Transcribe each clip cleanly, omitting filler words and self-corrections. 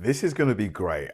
This is going to be great.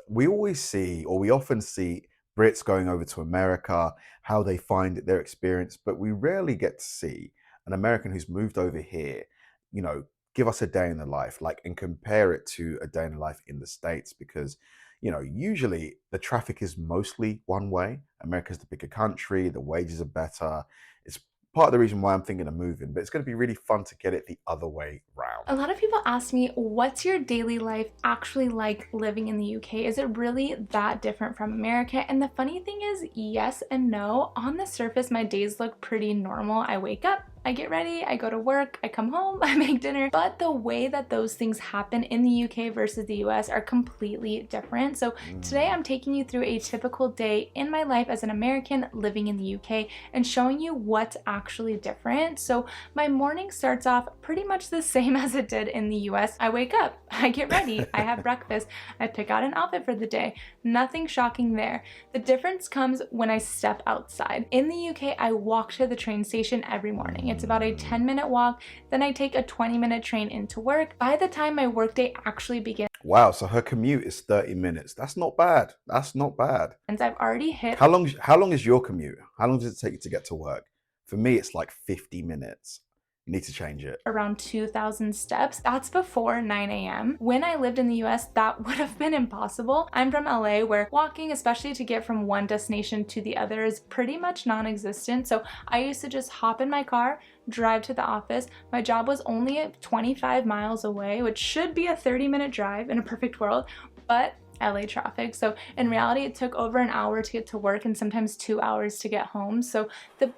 We always see, or we often see Brits going over to America, how they find their experience, but we rarely get to see an American who's moved over here, you know, give us a day in the life, like, and compare it to a day in the life in the States, because, usually the traffic is mostly one way. America's the bigger country, the wages are better. It's part of the reason why I'm thinking of moving, but it's going to be really fun to get it the other way round. A lot of people ask me, what's your daily life actually like living in the UK? Is it really that different from America? And the funny thing is, yes and no. On the surface, my days look pretty normal. I wake up, I get ready, I go to work, I come home, I make dinner. But the way that those things happen in the UK versus the US are completely different. So today I'm taking you through a typical day in my life as an American living in the UK and showing you what's actually different. So my morning starts off pretty much the same as it did in the US. I wake up, I get ready, I have breakfast, I pick out an outfit for the day. Nothing shocking there. The difference comes when I step outside. In the UK, I walk to the train station every morning. It's about a 10-minute walk, then I take a 20-minute train into work. By the time my workday actually begins, Wow, so her commute is 30 minutes. That's not bad. That's not bad. I've already hit How long is your commute? How long does it take you to get to work? For me, it's like 50 minutes. You need to change it. around 2,000 steps. That's before 9 a.m. When I lived in the US, that would have been impossible. I'm from LA, where walking, especially to get from one destination to the other, is pretty much non-existent. So I used to just hop in my car, drive to the office. My job was only 25 miles away, which should be a 30-minute drive in a perfect world, but LA traffic. So in reality, it took over an hour to get to work and sometimes 2 hours to get home. So the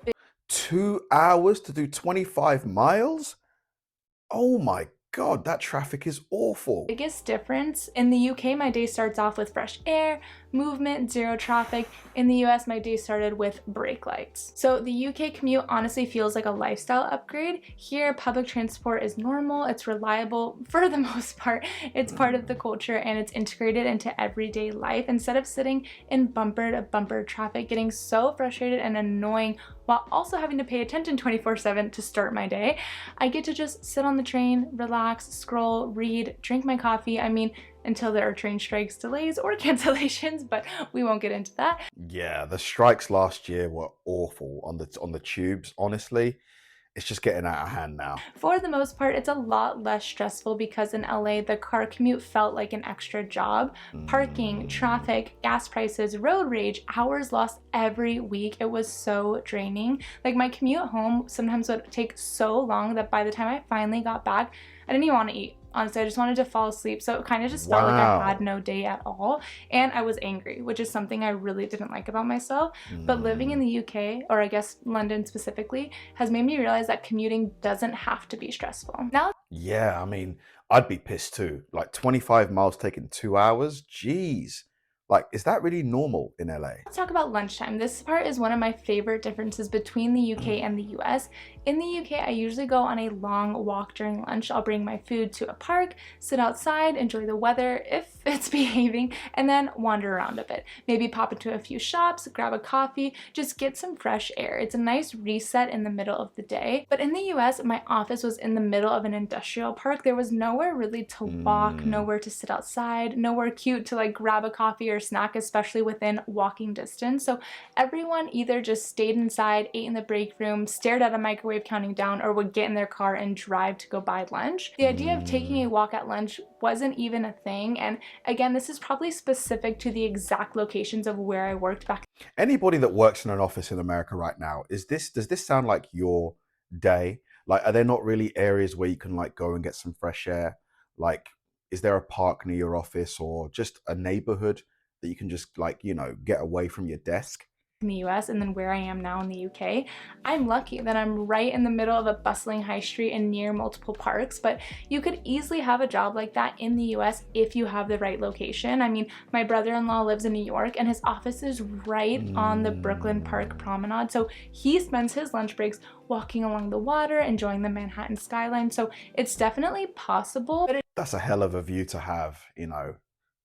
2 hours to do 25 miles? Oh my God, that traffic is awful. biggest difference in the UK, my day starts off with fresh air, movement, zero traffic. In the US, my day started with brake lights. So the UK commute honestly feels like a lifestyle upgrade. Here, public transport is normal, it's reliable for the most part. It's part of the culture and it's integrated into everyday life. Instead of sitting in bumper to bumper traffic, getting so frustrated and annoying while also having to pay attention 24/7 to start my day, I get to just sit on the train, relax, scroll, read, drink my coffee. I mean, until there are train strikes, delays, or cancellations, but we won't get into that. Yeah, the strikes last year were awful on the tubes. Honestly, it's just getting out of hand now. For the most part, it's a lot less stressful because in LA, the car commute felt like an extra job. Parking, traffic, gas prices, road rage, hours lost every week. It was so draining. Like, my commute home sometimes would take so long that by the time I finally got back, I didn't even want to eat. Honestly, I just wanted to fall asleep. So it kind of just felt like I had no day at all. And I was angry, which is something I really didn't like about myself. But living in the UK, or I guess London specifically, has made me realize that commuting doesn't have to be stressful. Now, Yeah, I mean, I'd be pissed too. Like 25 miles taking 2 hours? Jeez. Like, is that really normal in LA? let's talk about lunchtime. This part is one of my favorite differences between the UK and the US. In the UK, I usually go on a long walk during lunch. I'll bring my food to a park, sit outside, enjoy the weather if it's behaving, and then wander around a bit. Maybe pop into a few shops, grab a coffee, just get some fresh air. It's a nice reset in the middle of the day. But in the US, my office was in the middle of an industrial park. There was nowhere really to walk, nowhere to sit outside, nowhere cute to like grab a coffee or snack, especially within walking distance. So everyone either just stayed inside, ate in the break room, stared at a microwave counting down, or would get in their car and drive to go buy lunch. The idea of taking a walk at lunch wasn't even a thing. And again, this is probably specific to the exact locations of where I worked back. Anybody that works in an office in America right now, does this sound like your day? Like, are there not really areas where you can like go and get some fresh air? Like, is there a park near your office or just a neighborhood that you can just like, get away from your desk? In the US and then where I am now in the UK, I'm lucky that I'm right in the middle of a bustling high street and near multiple parks, but you could easily have a job like that in the US if you have the right location. I mean, my brother-in-law lives in New York and his office is right on the Brooklyn Park Promenade, so he spends his lunch breaks walking along the water, enjoying the Manhattan skyline, so it's definitely possible. But That's a hell of a view to have,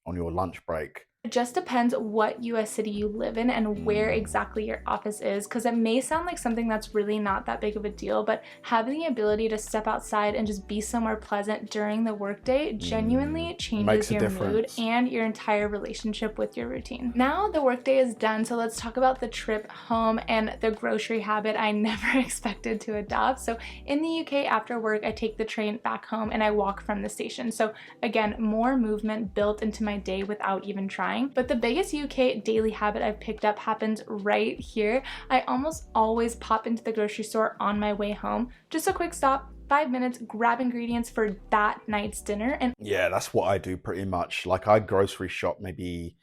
on your lunch break. It just depends what US city you live in and where Mm, exactly your office is, because it may sound like something that's really not that big of a deal, but having the ability to step outside and just be somewhere pleasant during the workday genuinely changes makes a your mood difference. and your entire relationship with your routine. Now the workday is done, so let's talk about the trip home and the grocery habit I never expected to adopt. So in the UK, after work, I take the train back home and I walk from the station. So again, more movement built into my day without even trying. But the biggest UK daily habit I've picked up happens right here. I almost always pop into the grocery store on my way home. Just a quick stop, 5 minutes, grab ingredients for that night's dinner, and Yeah, that's what I do pretty much. Like I grocery shop maybe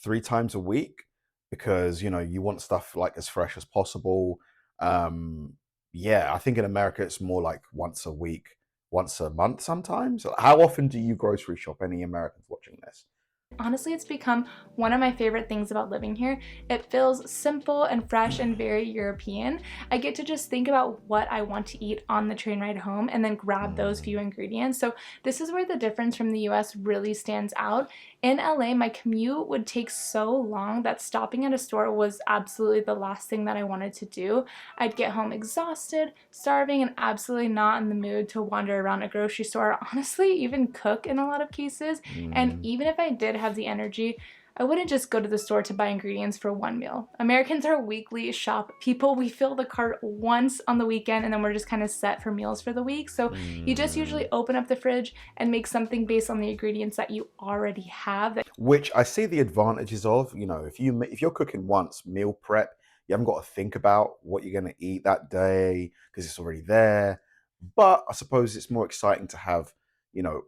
3 times a week because, you want stuff like as fresh as possible. Um, yeah, I think in America it's more like once a week, once a month sometimes. How often do you grocery shop? Any Americans watching this? honestly, it's become one of my favorite things about living here. It feels simple and fresh and very European. I get to just think about what I want to eat on the train ride home and then grab those Mm. few ingredients. So, this is where the difference from the US really stands out. In LA, my commute would take so long that stopping at a store was absolutely the last thing that I wanted to do. I'd get home exhausted, starving, and absolutely not in the mood to wander around a grocery store, honestly, even cook in a lot of cases. And Mm. even if I did have the energy, I wouldn't just go to the store to buy ingredients for one meal. Americans are weekly shop people. We fill the cart once on the weekend and then we're just kind of set for meals for the week. So you just Mm. usually open up the fridge and make something based on the ingredients that you already have. Which I see the advantages of. If you're cooking once, meal prep, you haven't got to think about what you're going to eat that day because it's already there. But I suppose it's more exciting to have,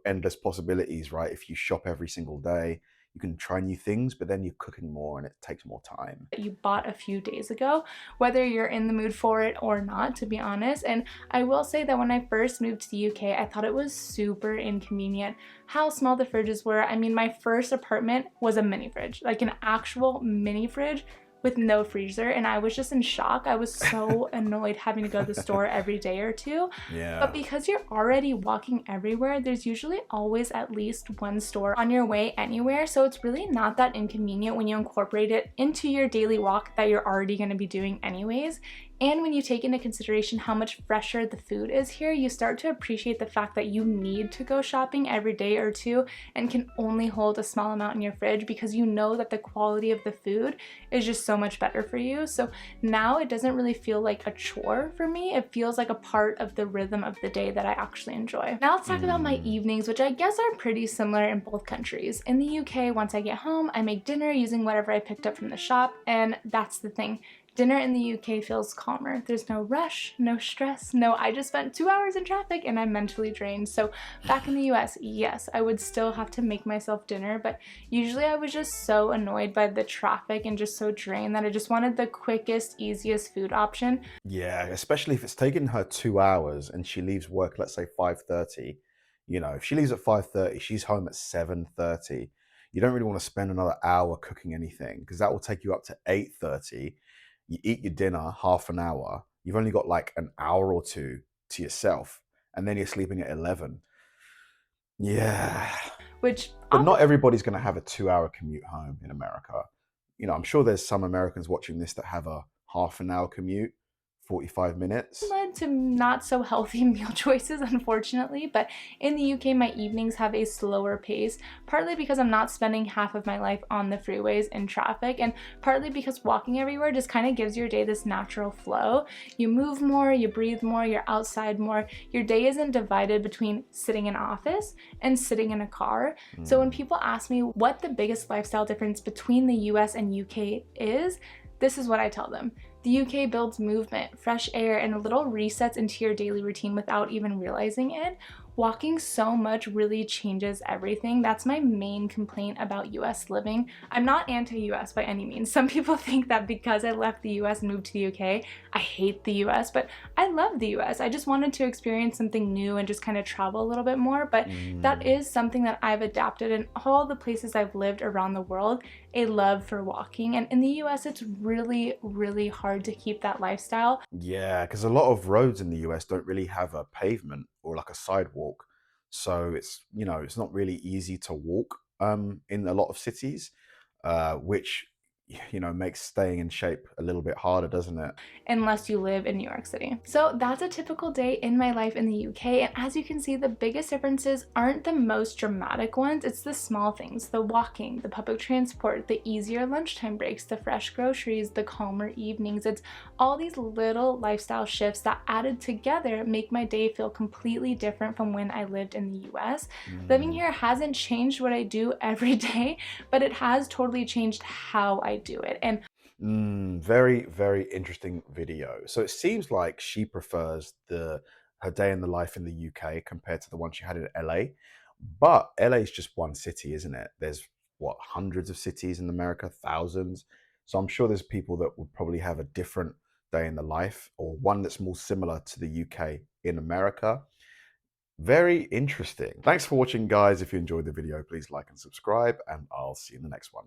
endless possibilities, right? If you shop every single day, you can try new things, but then you're cooking more and it takes more time. That you bought a few days ago, whether you're in the mood for it or not, to be honest. And I will say that when I first moved to the UK, I thought it was super inconvenient how small the fridges were. I mean, my first apartment was a mini fridge, like an actual mini fridge with no freezer, and I was just in shock. I was so annoyed having to go to the store every day or two. But Yeah. because you're already walking everywhere, there's usually always at least one store on your way anywhere. So it's really not that inconvenient when you incorporate it into your daily walk that you're already going to be doing anyways. And when you take into consideration how much fresher the food is here, you start to appreciate the fact that you need to go shopping every day or two and can only hold a small amount in your fridge because you know that the quality of the food is just so much better for you. So now it doesn't really feel like a chore for me. It feels like a part of the rhythm of the day that I actually enjoy. Now let's talk about my Mm. evenings, which I guess are pretty similar in both countries. In the UK, once I get home, I make dinner using whatever I picked up from the shop, and that's the thing. Dinner in the UK feels calmer. There's no rush, no stress, no, I just spent 2 hours in traffic and I'm mentally drained. So back in the US, yes, I would still have to make myself dinner, but usually I was just so annoyed by the traffic and just so drained that I just wanted the quickest, easiest food option. Yeah, especially if it's taken her 2 hours and she leaves work, let's say 5:30. If she leaves at 5:30, she's home at 7:30. You don't really want to spend another hour cooking anything because that will take you up to 8:30. You eat your dinner half an hour. You've only got like an hour or two to yourself, and then you're sleeping at 11. Yeah. Which But not everybody's going to have a 2 hour commute home in America. I'm sure there's some Americans watching this that have a half an hour commute, 45 minutes. led to not so healthy meal choices, unfortunately. But in the UK, my evenings have a slower pace, partly because I'm not spending half of my life on the freeways in traffic, and partly because walking everywhere just kind of gives your day this natural flow. You move more, you breathe more, you're outside more. Your day isn't divided between sitting in office and sitting in a car. So when Mm. people ask me what the biggest lifestyle difference between the US and UK is, this is what I tell them. The UK builds movement, fresh air, and little resets into your daily routine without even realizing it. Walking so much really changes everything. That's my main complaint about US living. I'm not anti-US by any means. Some people think that because I left the US and moved to the UK, I hate the US, but I love the US. I just wanted to experience something new and just kind of travel a little bit more, but that Mm. is something that I've adapted in all the places I've lived around the world, a love for walking. And in the US, it's really, really hard to keep that lifestyle. Yeah, because a lot of roads in the US don't really have a pavement or like a sidewalk. So it's not really easy to walk in a lot of cities. which makes staying in shape a little bit harder, doesn't it? Unless you live in New York City. So that's a typical day in my life in the UK. And as you can see, the biggest differences aren't the most dramatic ones. It's the small things, the walking, the public transport, the easier lunchtime breaks, the fresh groceries, the calmer evenings. It's all these little lifestyle shifts that added together make my day feel completely different from when I lived in the US. Living Mm. here hasn't changed what I do every day, but it has totally changed how I do it. And Very, very interesting video. So it seems like she prefers the her day in the life in the UK compared to the one she had in LA. But LA is just one city, isn't it? There's what, hundreds of cities in America, thousands. So I'm sure there's people that would probably have a different day in the life or one that's more similar to the UK in America. Very interesting. Thanks for watching, guys. If you enjoyed the video, please like and subscribe, and I'll see you in the next one.